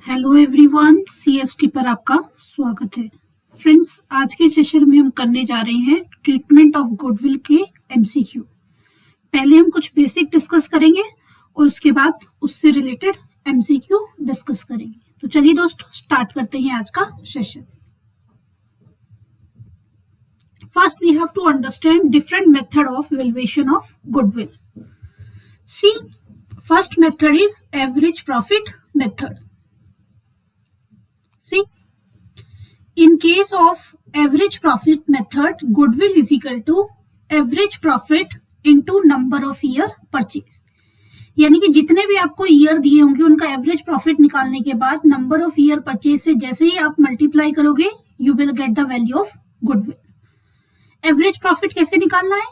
Hello everyone, CST पर आपका स्वागत है। फ्रेंड्स, आज के सेशन में हम करने जा रहे हैं ट्रीटमेंट ऑफ गुडविल के एमसीक्यू। पहले हम कुछ बेसिक डिस्कस करेंगे और उसके बाद उससे रिलेटेड एमसीक्यू डिस्कस करेंगे। तो चलिए दोस्तों, स्टार्ट करते हैं आज का session. First we have to understand different method of valuation of goodwill. See, first method is average profit method. See, in case of average profit method, goodwill is equal to average profit into number of year purchase। यानी कि जितने भी आपको year दिए होंगे उनका average profit निकालने के बाद नंबर ऑफ ईयर परचेज से जैसे ही आप मल्टीप्लाई करोगे you will get the value of goodwill. Average profit कैसे निकालना है?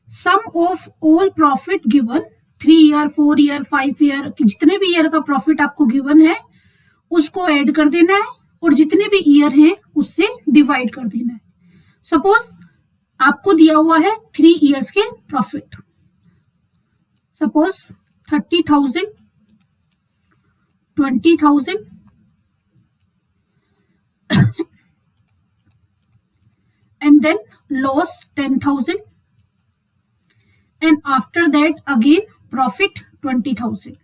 Sum of all profit given 3 year 4 year 5 year, जितने भी ईयर का प्रॉफिट आपको गिवन है उसको ऐड कर देना है और जितने भी ईयर हैं उससे डिवाइड कर देना है। सपोज आपको दिया हुआ है 3 ईयर्स के profit, suppose 30,000, 20,000 and then loss 10,000 and after that again profit 20,000।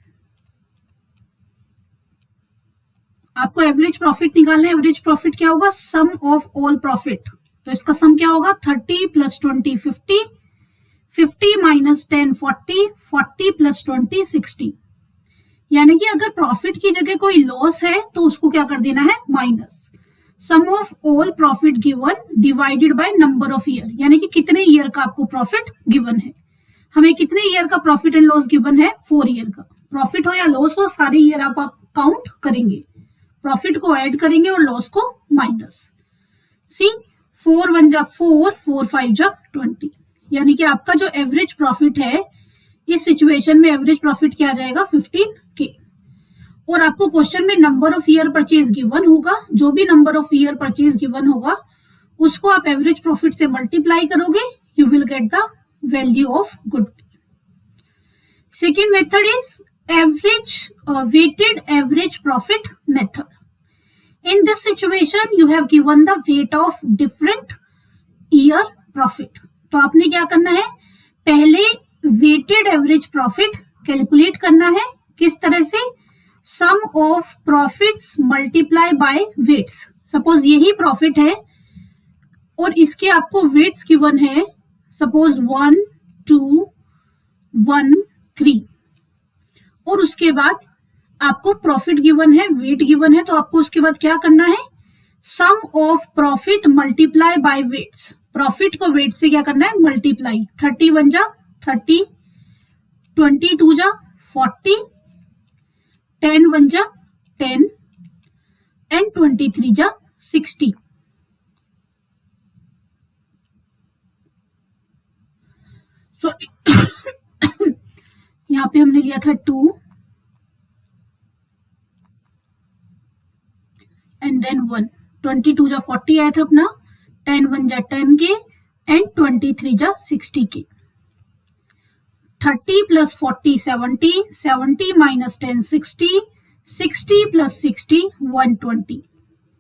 आपको एवरेज प्रॉफिट निकालना है। एवरेज प्रॉफिट क्या होगा? सम ऑफ ऑल प्रॉफिट। तो इसका सम क्या होगा? 30 प्लस 20 50, 50 माइनस 10 40, 40 प्लस 20 60। यानी कि अगर प्रॉफिट की जगह कोई लॉस है तो उसको क्या कर देना है? Minus sum of all profit given divided by number of year. यानी कि कितने ईयर का आपको प्रॉफिट गिवन है। हमें कितने ईयर का प्रॉफिट एंड लॉस गिवन है? 4 ईयर का। प्रॉफिट हो या लॉस हो, सारे ईयर आप काउंट करेंगे, प्रॉफिट को ऐड करेंगे और लॉस को माइनस। सी, 4 1 जा 4, 4 5 जा 20। यानी कि आपका जो एवरेज प्रॉफिट है इस सिचुएशन में एवरेज प्रॉफिट क्या आ जाएगा? 15K। और आपको क्वेश्चन में number of year purchase given होगा, जो भी number of year purchase given होगा उसको आप एवरेज प्रॉफिट से मल्टीप्लाई करोगे, you will get the value of goodwill. Second method is average weighted average profit method. In this situation you have given the weight of different year profit। तो आपने क्या करना है? पहले weighted average profit कैलकुलेट करना है। किस तरह से? sum of profits multiply by weights। Suppose यही प्रॉफिट है और इसके आपको वेट्स गिवन है, सपोज 1 2 1 3, और उसके बाद आपको प्रॉफिट गिवन है, वेट गिवन है, तो आपको उसके बाद क्या करना है? Sum of profit multiply by weights. Profit को वेट से क्या करना है? मल्टीप्लाई। 31 जा 30, 22 जा 40, 10 1 जा 10 एंड 23 जा 60। सो यहाँ पे हमने लिया था 2 एंड देन 1। 22 जा 40 आया था अपना, 10 1 जा 10K एंड 23 जा 60K। 30 प्लस 40 70, 70 माइनस 10 60, 60 प्लस 60 120,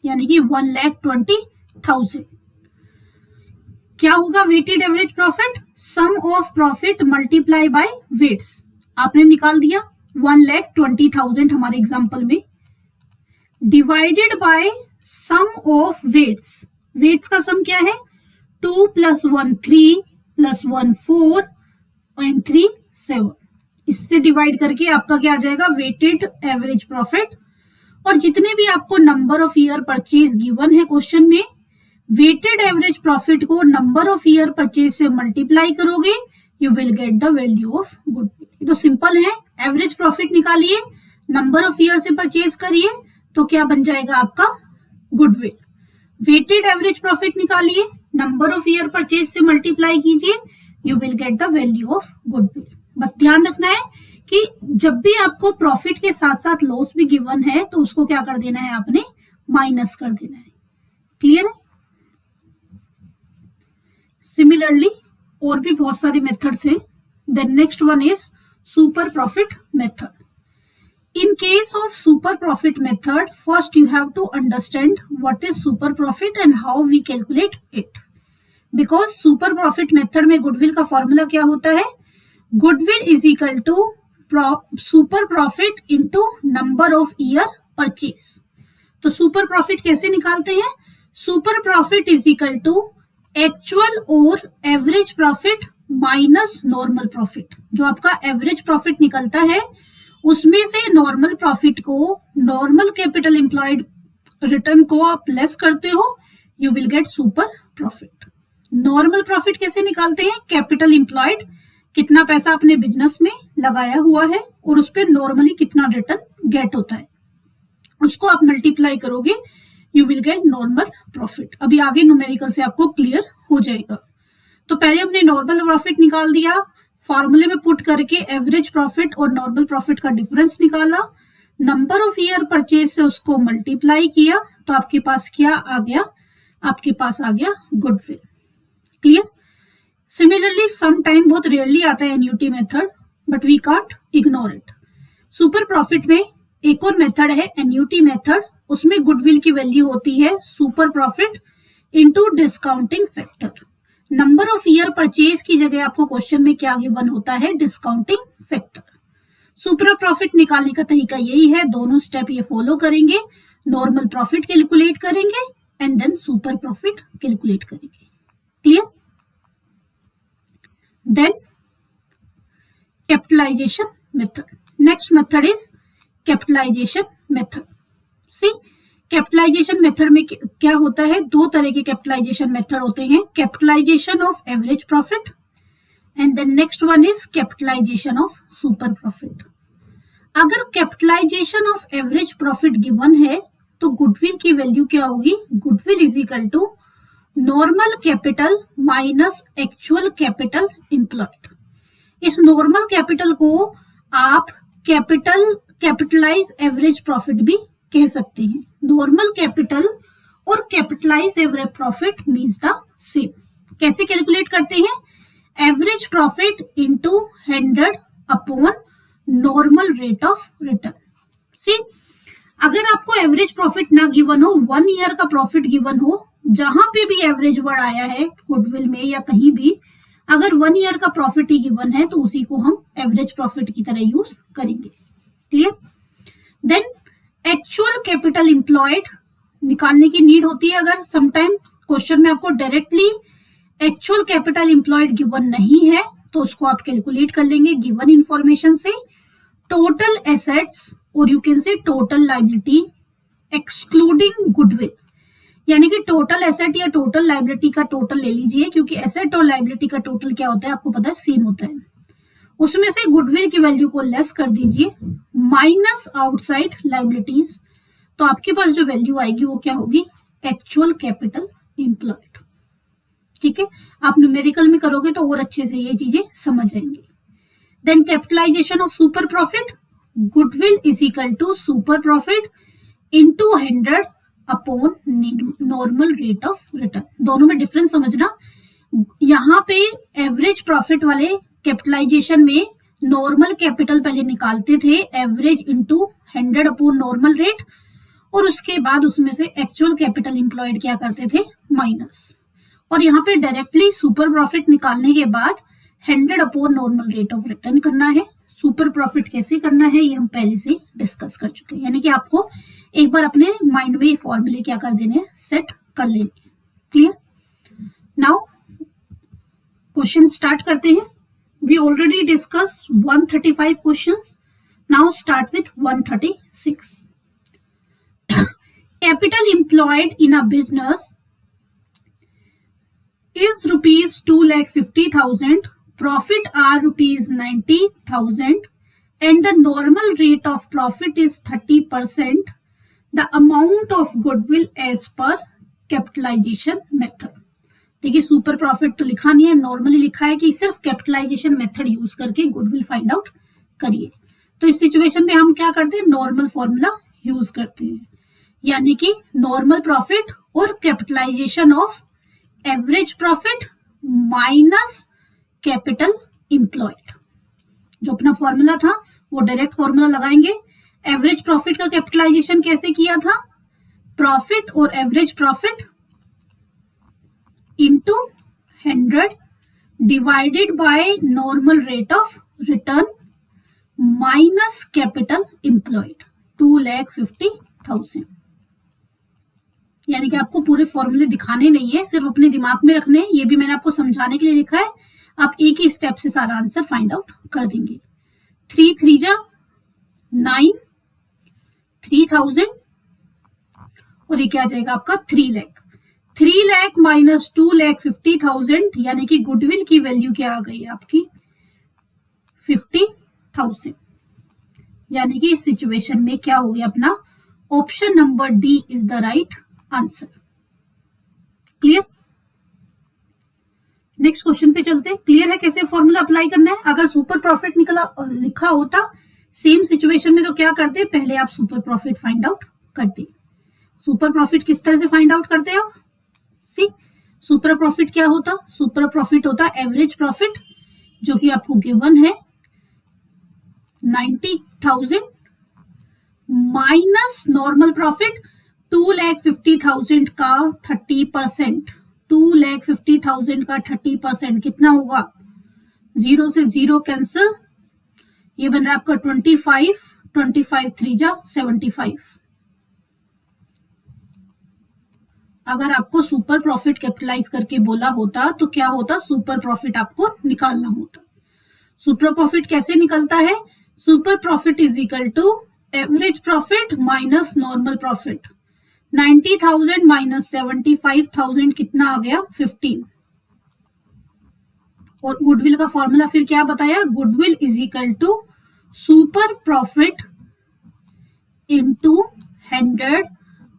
यानी कि 1,20,000। क्या होगा weighted average profit? Sum of profit multiply by weights. आपने निकाल दिया 1,20,000 हमारे एग्जांपल में, divided by sum of weights. Weights का सम क्या है? 2 प्लस 1 3 प्लस 1 4 एंड 3 7। इससे डिवाइड करके आपका क्या आ जाएगा? Weighted average profit. और जितने भी आपको number of year purchase given है क्वेश्चन में, वेटेड एवरेज प्रॉफिट को नंबर ऑफ ईयर परचेज से मल्टीप्लाई करोगे, you will get the value of goodwill. ये तो सिंपल है। एवरेज प्रॉफिट निकालिए, नंबर ऑफ ईयर से परचेज करिए, तो क्या बन जाएगा आपका? गुडविल। वेटेड एवरेज प्रॉफिट निकालिए, नंबर ऑफ ईयर परचेज से मल्टीप्लाई कीजिए, you will get the value of goodwill. बस ध्यान रखना है कि जब भी आपको प्रॉफिट के साथ साथ लॉस भी गिवन है तो उसको क्या कर देना है? आपने माइनस कर देना है। क्लियर है? सिमिलरली और भी बहुत सारे मेथड्स हैं। Then next one is super profit method. In case of super profit method, first you have to understand what is super profit and how we calculate it. Because super profit method में goodwill का formula क्या होता है? Goodwill is equal to super profit into number of year purchase. तो super profit कैसे निकालते हैं? Super profit is equal to actual और average profit minus normal profit. जो आपका एवरेज प्रॉफिट निकलता है उसमें से नॉर्मल प्रॉफिट को, नॉर्मल कैपिटल एम्प्लॉयड रिटर्न को आप लेस करते हो, you will get super profit. Normal profit कैसे निकालते हैं? कैपिटल एम्प्लॉयड, कितना पैसा अपने बिजनेस में लगाया हुआ है और उस पर नॉर्मली कितना रिटर्न गेट होता है, उसको आप मल्टीप्लाई करोगे, you will get normal profit. अभी आगे न्यूमेरिकल से आपको क्लियर हो जाएगा. तो पहले हमने नॉर्मल प्रॉफिट निकाल दिया, फॉर्मूले में पुट करके एवरेज प्रॉफिट और नॉर्मल प्रॉफिट का डिफरेंस निकाला, नंबर ऑफ ईयर परचेज से उसको मल्टीप्लाई किया, तो आपके पास क्या आ गया? आपके पास आ गया goodwill. Clear? Similarly some time, बहुत रेयरली आता है annuity method, but we can't ignore it. Super profit में एक और मेथड है एन्यूटी मेथड, उसमें गुडविल की वैल्यू होती है super profit into discounting factor. Number of year purchase की जगह आपको क्वेश्चन में क्या गिवन होता है? Discounting factor. सुपर प्रॉफिट निकालने का तरीका यही है, दोनों स्टेप ये फॉलो करेंगे. नॉर्मल प्रॉफिट कैलकुलेट करेंगे and then super profit calculate करेंगे. Clear? Then capitalisation method. Next method is capitalisation method. See, capitalisation method में क्या होता है? दो तरह के कैपिटलाइजेशन मेथड होते हैं, capitalisation of average profit and then next one is capitalisation of super profit. अगर capitalisation of average profit given है तो गुडविल की वैल्यू क्या होगी? Goodwill is equal to normal capital minus actual capital employed. इस normal capital को आप capitalise average profit भी कह सकते हैं. नॉर्मल कैपिटल और capitalise average profit means the same. कैसे कैलकुलेट करते हैं? Average profit into 100 upon normal rate of return. See, अगर आपको एवरेज प्रॉफिट ना गिवन हो, 1 ईयर का प्रॉफिट गिवन हो, जहां पे भी एवरेज वर्ड आया है गुडविल में या कहीं भी, अगर 1 ईयर का प्रॉफिट ही गिवन है तो उसी को हम एवरेज प्रॉफिट की तरह यूज करेंगे. Clear? Then actual capital employed निकालने की नीड होती है. अगर समटाइम क्वेश्चन में आपको directly actual capital employed given नहीं है तो उसको आप कैलकुलेट कर लेंगे गिवन इंफॉर्मेशन से. टोटल एसेट्स और you can say total liability excluding goodwill, यानी कि टोटल एसेट या टोटल लायबिलिटी का टोटल ले लीजिए, क्योंकि एसेट और लायबिलिटी का टोटल क्या होता है आपको पता है? सेम होता है. उसमें से गुडविल की वैल्यू को लेस कर दीजिए माइनस आउटसाइड लायबिलिटीज, तो आपके पास जो वैल्यू आएगी वो क्या होगी? Actual capital employed. ठीक है, आप न्यूमेरिकल में करोगे तो और अच्छे से ये चीजें समझ आएंगी. Then capitalisation of super profit, goodwill is equal to super profit into 100 upon normal rate of return. दोनों में डिफरेंस समझना. यहाँ पे एवरेज प्रॉफिट वाले कैपिटलाइजेशन में नॉर्मल कैपिटल पहले निकालते थे, average into 100 upon normal rate, और उसके बाद उसमें से एक्चुअल कैपिटल एम्प्लॉयड क्या करते थे? माइनस. और यहाँ पे डायरेक्टली सुपर प्रॉफिट निकालने के बाद 100 upon normal rate of return करना है. सुपर प्रॉफिट कैसे करना है ये हम पहले से डिस्कस कर चुके हैं, यानी कि आपको एक बार अपने माइंड में ये फॉर्मूले क्या कर देने हैं? सेट कर लेंगे. क्लियर? नाउ क्वेश्चन स्टार्ट करते हैं. We already discuss 135 questions. Now start with 136. Capital employed in a business is rupees 2,50,000, profit are rupees 90,000 and the normal rate of profit is 30%. The amount of goodwill as per capitalization method. देखिए super profit तो लिखा नहीं है, normally लिखा है कि सिर्फ capitalisation method use करके गुडविल फाइंड आउट करिए. तो इस सिचुएशन में हम क्या करते हैं? नॉर्मल फॉर्मूला यूज करते हैं, यानी कि नॉर्मल प्रॉफिट और capitalisation of average profit minus capital employed. जो अपना फॉर्मूला था वो डायरेक्ट फॉर्मूला लगाएंगे. एवरेज प्रॉफिट का कैपिटलाइजेशन कैसे किया था? प्रॉफिट और average profit into 100 divided by normal rate of return minus capital employed 2,50,000। यानी कि आपको पूरे फॉर्मूले दिखाने नहीं है, सिर्फ अपने दिमाग में रखने हैं। ये भी मैंने आपको समझाने के लिए लिखा है, आप एक ही स्टेप से सारा आंसर फाइंड आउट कर देंगे। 3 3 जा 9, 3,000 और ये क्या आ जाएगा आपका 3 लाख। 3 लाख माइनस 2,50,000 यानी कि गुडविल की वैल्यू क्या आ गई है आपकी 50,000। यानी कि इस सिचुएशन में क्या हो गया अपना option number D is the right answer. Clear? Next question पे चलते हैं। क्लियर है कैसे फॉर्मूला अप्लाई करना है? अगर सुपर प्रॉफिट लिखा होता सेम सिचुएशन में तो क्या करते, पहले आप सुपर प्रॉफिट फाइंड आउट करते। सुपर प्रॉफिट किस तरह से फाइंड आउट करते हो? सी, सुपर प्रॉफिट क्या होता? सुपर प्रॉफिट होता एवरेज प्रॉफिट जो कि आपको गिवन है 90,000 माइनस नॉर्मल प्रॉफिट 2,50,000 का 30%। 2,50,000 का 30% कितना होगा? 0 से 0 कैंसिल, ये बन रहा है आपका 25, 25 3 जा 75। अगर आपको सुपर प्रॉफिट कैपिटलाइज करके बोला होता तो क्या होता? सुपर प्रॉफिट आपको निकालना होता। सुपर प्रॉफिट कैसे निकलता है? Super profit is equal to average profit minus normal profit. 90,000 minus 75,000 कितना आ गया? 15। और गुडविल का फॉर्मूला फिर क्या बताया? Goodwill is equal to super profit into 100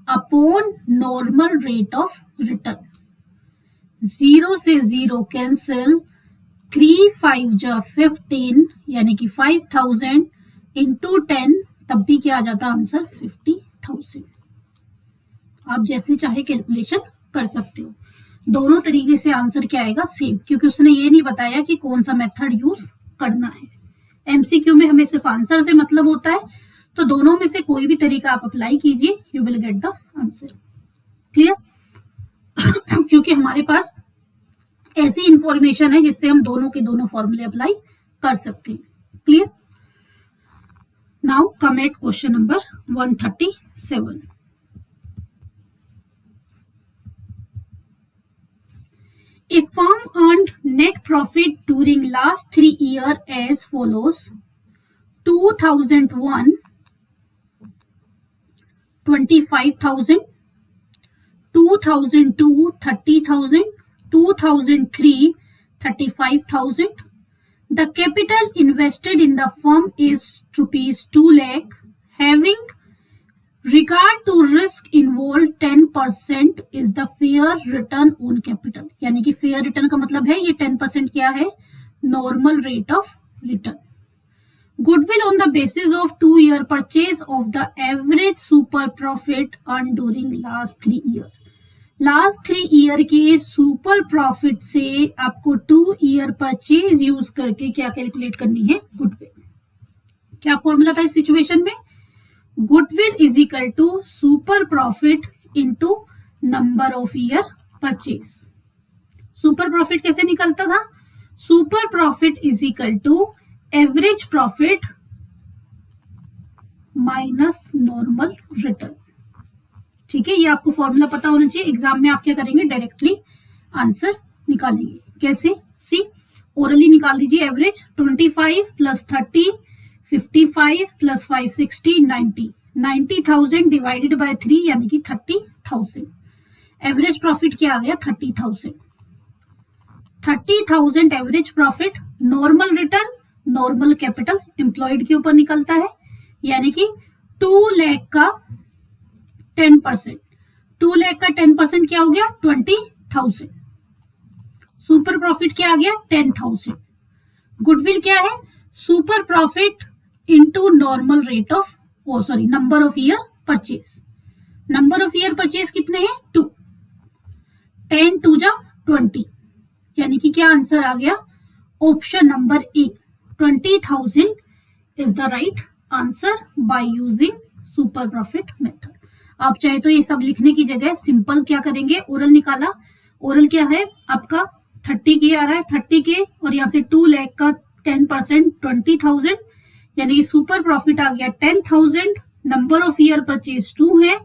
upon normal rate of return. 0 से 0 कैंसिल, 3 5 जा 15 यानी कि 5,000 इंटू 10, तब भी क्या आ जाता आंसर 50,000। आप जैसे चाहे कैलकुलेशन कर सकते हो। दोनों तरीके से आंसर क्या आएगा? सेम, क्योंकि उसने ये नहीं बताया कि कौन सा मेथड यूज करना है। एमसीक्यू में हमें सिर्फ आंसर से मतलब होता है, तो दोनों में से कोई भी तरीका आप अप्लाई कीजिए, you will get the answer. Clear? क्योंकि हमारे पास ऐसी इंफॉर्मेशन है जिससे हम दोनों के दोनों फॉर्मूले अप्लाई कर सकते हैं। Clear? Now come at question number 137। A firm earned net profit during last 3 years as follows: 2001 25,000, 2002 30,000, 2003 35,000. The capital invested in the firm is rupees 2 lakh. Having regard to risk involved, 10% is the fair return on capital. यानी कि fair return का मतलब है ये 10% क्या है? Normal rate of return. Goodwill on the basis of 2-year purchase of the average super profit earned during last 3 years. Last 3 year के super profit से आपको 2 ईयर परचेज यूज करके क्या कैलकुलेट करनी है? गुडविल। क्या फॉर्मूला था इस सिचुएशन में? Goodwill is equal to super profit into number of year purchase. Super profit कैसे निकलता था? Super profit is equal to average profit minus normal return. ठीक है, ये आपको फॉर्मूला पता होना चाहिए। एग्जाम में आप क्या करेंगे? डायरेक्टली आंसर निकालेंगे। कैसे? सी, ओरली निकाल दीजिए। Average 25 plus 30 55 plus 5 60 90। 90,000 divided by 3 यानी कि 30,000। एवरेज प्रॉफिट क्या आ गया? 30,000। 30,000 average profit, normal return normal capital employed के ऊपर निकलता है, यानी कि 2 लाख का 10%। 2 लाख का 10% क्या हो गया? 20,000। सुपर प्रॉफिट क्या आ गया? 10,000। गुडविल क्या है? Super profit into normal rate of number of year purchase. Number of year purchase कितने हैं? 2। 10 2 जा 20, यानी कि क्या आंसर आ गया? Option number A 20,000 is the right answer by using super profit method. आप चाहे तो ये सब लिखने की जगह सिंपल क्या करेंगे, ओरल निकाला। ओरल क्या है आपका 30 के आ रहा है, 30 के और यहाँ से 2 लाख का 10% 20,000, यानी सुपर प्रॉफिट आ गया 10,000। नंबर ऑफ ईयर परचेज 2 है,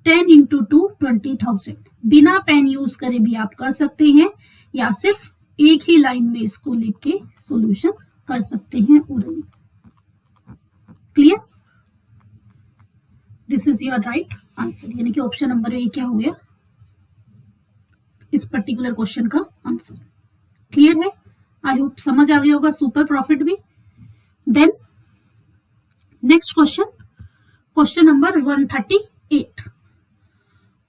10 इंटू 2 20,000। बिना पेन यूज करे भी आप कर सकते हैं या सिर्फ एक ही लाइन में इसको लिख के सॉल्यूशन कर सकते हैं orally. Clear? This is your right answer, यानी कि ऑप्शन नंबर ए क्या हो गया इस पर्टिकुलर क्वेश्चन का आंसर। क्लियर है? आई होप समझ आ गया होगा सुपर प्रॉफिट भी। Then next question, question number 138।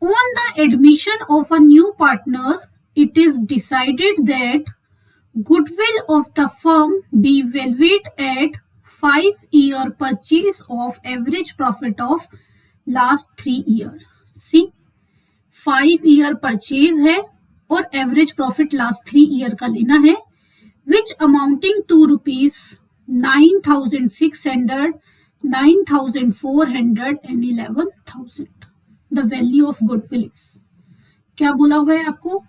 On the admission of a new partner, it is decided that goodwill of the firm be valued at 5-year purchase of average profit of last 3 years. See, 5-year purchase है और average profit last 3 year का लेना है, which amounting to rupees 9,600, 9,400 and 11,000. The value of goodwill is, क्या बोला हुआ है आपको,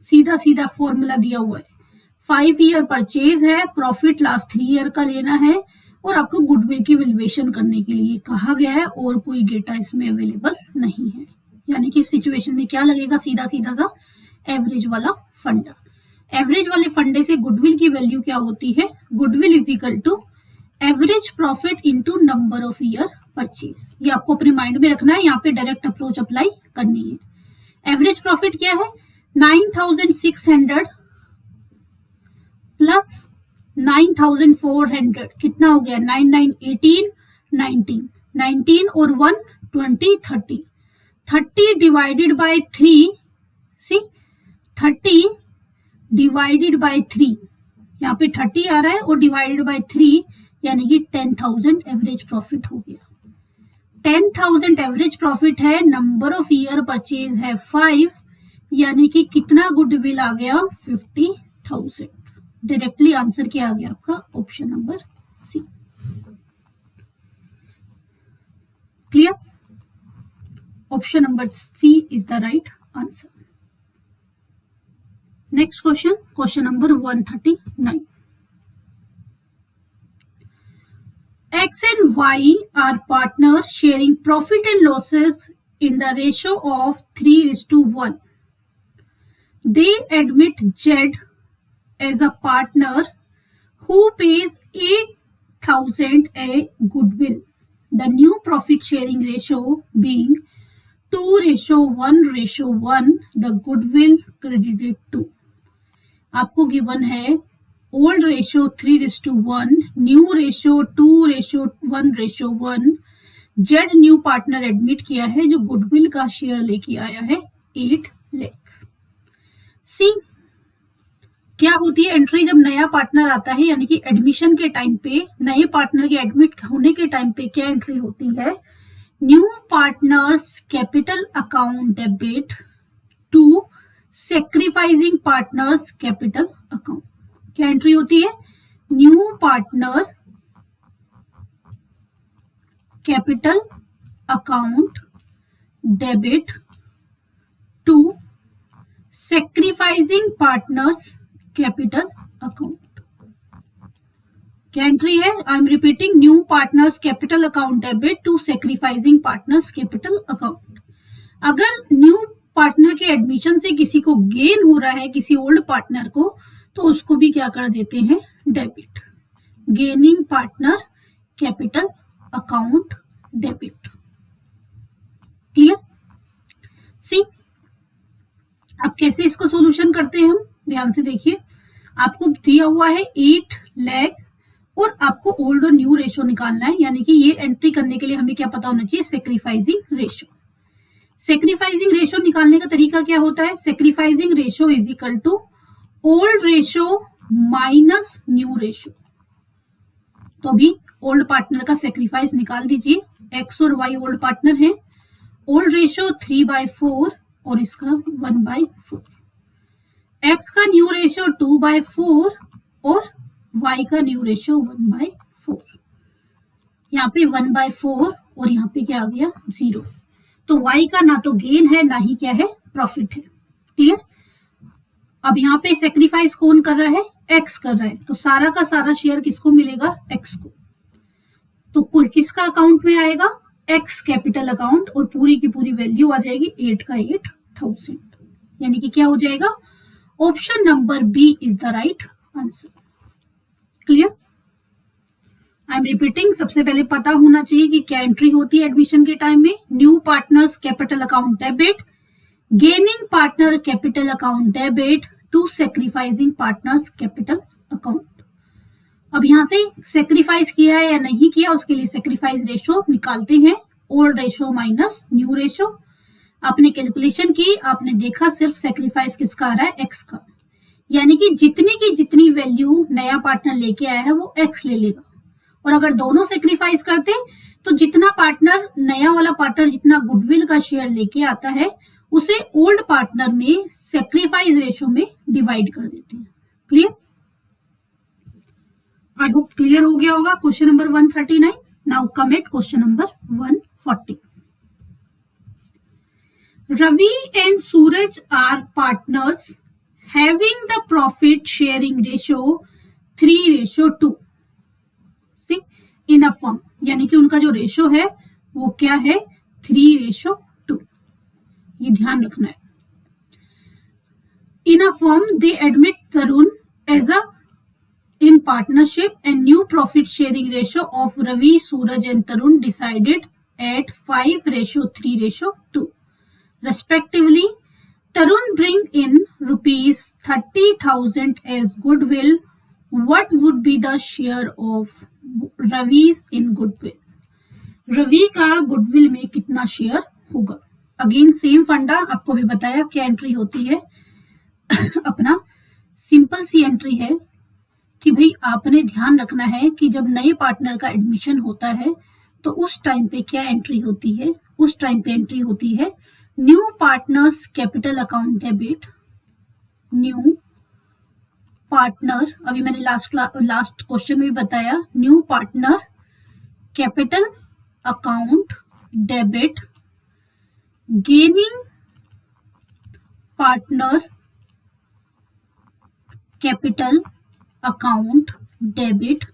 सीधा सीधा फॉर्मूला दिया हुआ है। 5 ईयर परचेज है, प्रॉफिट लास्ट 3 ईयर का लेना है और आपको गुडविल की वैल्यूएशन करने के लिए कहा गया है और कोई डेटा इसमें अवेलेबल नहीं है। यानी कि इस सिचुएशन में क्या लगेगा, सीधा सीधा सा एवरेज वाला फंडा। एवरेज वाले फंडे से गुडविल की वैल्यू क्या होती है, goodwill is equal to average profit into number of year purchase. ये आपको अपने माइंड में रखना है, यहाँ पे डायरेक्ट अप्रोच अप्लाई करनी है। एवरेज प्रॉफिट क्या है, 9,600 प्लस 9,400 कितना हो गया, 9 9 18 19 19 और 1 20 30 30 divided by 3, C 30 divided by 3, यहाँ पे 30 आ रहा है और डिवाइडेड बाय 3 यानी कि 10,000 एवरेज प्रॉफिट हो गया। 10,000 एवरेज प्रॉफिट है, नंबर ऑफ ईयर परचेज है 5, यानी कि कितना गुडविल आ गया 50,000। डायरेक्टली आंसर क्या आ गया आपका, option number C. Clear? Option number C is the right answer. Next question, question number 139। X and Y are partners sharing profit and losses in the ratio of 3:1. They admit Z as a partner who pays 8,000 a goodwill. The new profit sharing ratio being 2:1:1, the goodwill credited to. आपको given है old ratio 3:1, new ratio 2:1:1, Z new partner admit किया है जो goodwill का share लेके आया है 8 लाख। सी क्या होती है एंट्री जब नया पार्टनर आता है, यानी कि एडमिशन के टाइम पे, नए पार्टनर के एडमिट होने के टाइम पे क्या एंट्री होती है, new partners capital account debit to sacrificing partners capital account. क्या एंट्री होती है, new partner capital account debit to sacrificing partners capital account. क्या एंट्री है, I am repeating, new partners capital account debit to sacrificing partners capital account. अगर new partner के admission से किसी को गेन हो रहा है, किसी ओल्ड पार्टनर को, तो उसको भी क्या कर देते हैं, debit, gaining partner capital account debit. Clear? See अब कैसे इसको सॉल्यूशन करते हैं हम, ध्यान से देखिए। आपको दिया हुआ है 8 लाख और आपको ओल्ड और न्यू रेशियो निकालना है, यानी कि ये एंट्री करने के लिए हमें क्या पता होना चाहिए, सेक्रीफाइसिंग रेशियो। सेक्रीफाइसिंग रेशियो निकालने का तरीका क्या होता है, sacrificing ratio is equal to old ratio minus new ratio. तो अभी ओल्ड पार्टनर का सेक्रीफाइस निकाल दीजिए, एक्स और वाई ओल्ड पार्टनर है, ओल्ड रेशियो 3/4 और इसका 1/4, एक्स का न्यू रेशियो 2/4 और वाई का न्यू रेशियो 1/4। यहाँ पे 1/4 और यहाँ पे क्या आ गया 0। तो y का ना तो गेन है ना ही क्या है प्रॉफिट है। क्लियर। अब यहाँ पे सेक्रीफाइस कौन कर रहा है, x कर रहा है, तो सारा का सारा शेयर किसको मिलेगा, x को। तो किसका अकाउंट में आएगा, x कैपिटल अकाउंट, और पूरी की पूरी वैल्यू आ जाएगी 8 का 8000, यानी कि क्या हो जाएगा, option number B is the right answer. Clear. I am repeating, सबसे पहले पता होना चाहिए कि क्या एंट्री होती है एडमिशन के टाइम में। New partners capital account debit, gaining partner capital account debit to sacrificing partners capital account. अब यहां से सेक्रीफाइस किया है या नहीं किया, उसके लिए सेक्रीफाइस रेशो निकालते हैं, old ratio minus new ratio. आपने कैलकुलेशन की, आपने देखा सिर्फ सेक्रीफाइस किसका आ रहा है, एक्स का, यानी कि जितनी की जितनी वैल्यू नया पार्टनर लेके आया है वो एक्स ले लेगा। और अगर दोनों सेक्रीफाइस करते तो जितना पार्टनर, नया वाला पार्टनर जितना गुडविल का शेयर लेके आता है उसे ओल्ड पार्टनर में सेक्रीफाइस रेशो में डिवाइड कर देते हैं। क्लियर। आई होप क्लियर हो गया होगा। Question number 139। Now come at question number 140। Ravi and Suraj are partners having the profit sharing ratio 3:2 see in a firm, यानी कि उनका जो रेशो है वो क्या है 3:2। ये ध्यान रखना है। In a firm they admit Tarun as a in partnership and new profit sharing ratio of Ravi, Suraj and Tarun decided at 5:3:2 respectively. Tarun bring in rupees 30,000 as goodwill. What would be the share of Ravi's in goodwill? Ravi का goodwill में कितना share होगा। Again same फंडा, आपको भी बताया क्या entry होती है। अपना सिंपल सी एंट्री है कि भाई आपने ध्यान रखना है कि जब नए पार्टनर का एडमिशन होता है तो उस टाइम पे क्या एंट्री होती है, उस टाइम पे एंट्री होती है new partners capital account debit. New partner, अभी मैंने लास्ट क्वेश्चन में भी बताया, new partner capital account debit, gaining partner capital account debit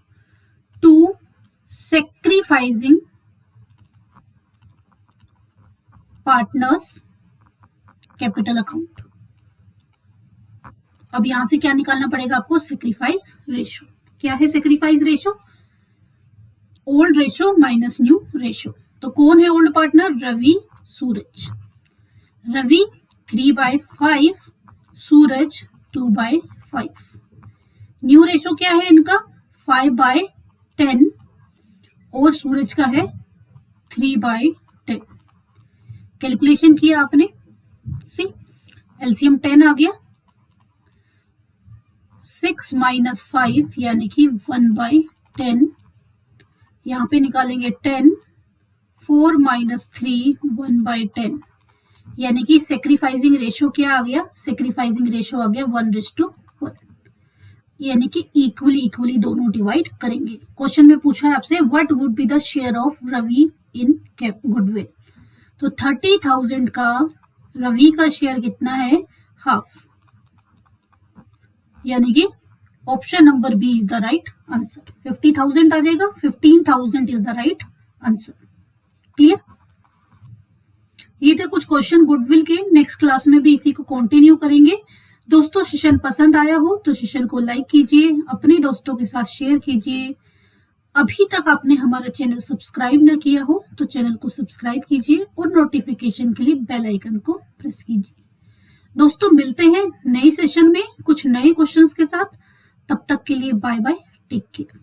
to sacrificing partners capital account. अब यहां से क्या निकालना पड़ेगा आपको, सेक्रीफाइस रेशो। क्या है sacrifice ratio, old ratio minus new ratio. तो कौन है ओल्ड पार्टनर, रवि सूरज। रवि 3/5, सूरज 2/5। न्यू रेशो क्या है इनका 5/10 और सूरज का है 3/10। कैलकुलेशन किया आपने, सी एलसीएम 10 आ गया, 6 - 5 यानी कि 1/10। यहां पे निकालेंगे 10, 4 - 3 1/10, यानी कि सेक्रीफाइसिंग रेशो क्या आ गया, सेक्रीफाइसिंग रेशो आ गया 1:1, यानी कि इक्वली दोनों डिवाइड करेंगे। क्वेश्चन में पूछा है आपसे what would be the share of Ravi in goodwill. तो 30,000 का रवि का शेयर कितना है, हाफ, यानी कि option number B is the right answer. 50,000 आ जाएगा, 15,000 is the right answer. Clear. ये थे कुछ क्वेश्चन गुडविल के। नेक्स्ट क्लास में भी इसी को कंटिन्यू करेंगे। दोस्तों सेशन पसंद आया हो तो सेशन को लाइक कीजिए, अपने दोस्तों के साथ शेयर कीजिए। अभी तक आपने हमारा चैनल सब्सक्राइब ना किया हो तो चैनल को सब्सक्राइब कीजिए और नोटिफिकेशन के लिए बेल आइकन को प्रेस कीजिए। दोस्तों मिलते हैं नए सेशन में कुछ नए क्वेश्चंस के साथ। तब तक के लिए बाय बाय, टेक केयर।